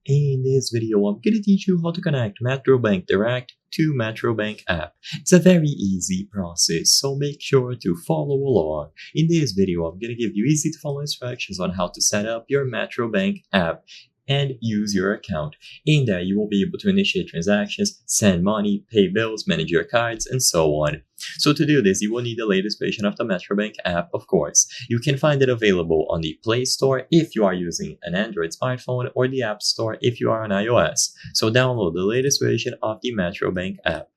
In this video, I'm going to teach you how to connect Metrobank Direct to Metrobank app. It's a very easy process, so make sure to follow along. In this video, I'm going to give you easy to follow instructions on how to set up your Metrobank app and use your account. In there, you will be able to initiate transactions, send money, pay bills, manage your cards, and so on. So to do this, you will need the latest version of the Metrobank app, of course. You can find it available on the Play Store if you are using an Android smartphone or the App Store if you are on iOS. So download the latest version of the Metrobank app.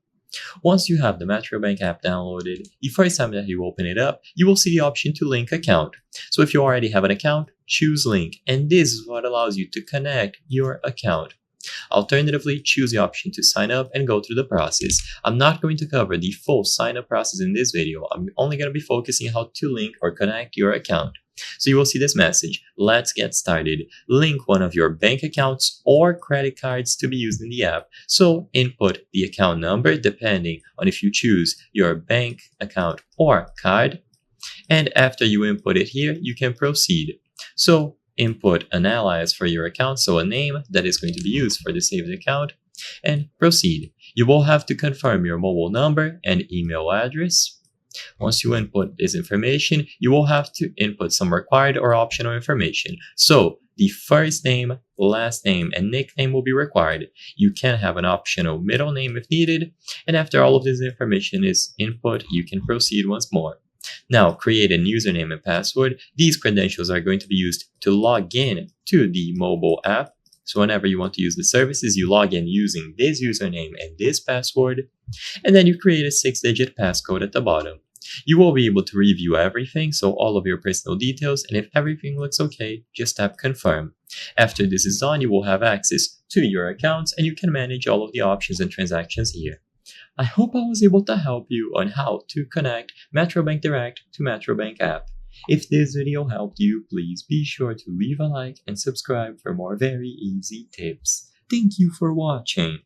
Once you have the Metrobank app downloaded, the first time that you open it up, you will see the option to link account. So if you already have an account, choose link, and this is what allows you to connect your account. Alternatively, choose the option to sign up and go through the process. I'm not going to cover the full sign up process in this video. I'm only going to be focusing on how to link or connect your account. So you will see this message. Let's get started. Link one of your bank accounts or credit cards to be used in the app. So input the account number depending on if you choose your bank account or card. And after you input it here, you can proceed. So input an alias for your account, so a name that is going to be used for the saved account, and proceed. You will have to confirm your mobile number and email address. Once you input this information, you will have to input some required or optional information. So the first name, last name, and nickname will be required. You can have an optional middle name if needed, and after all of this information is input, you can proceed once more. Now, create a username and password. These credentials are going to be used to log in to the mobile app. So whenever you want to use the services, you log in using this username and this password, and then you create a 6-digit passcode at the bottom. You will be able to review everything, so all of your personal details, and if everything looks okay, just tap confirm. After this is done, you will have access to your accounts and you can manage all of the options and transactions here. I hope I was able to help you on how to connect Metrobank Direct to Metrobank app. If this video helped you, please be sure to leave a like and subscribe for more very easy tips. Thank you for watching.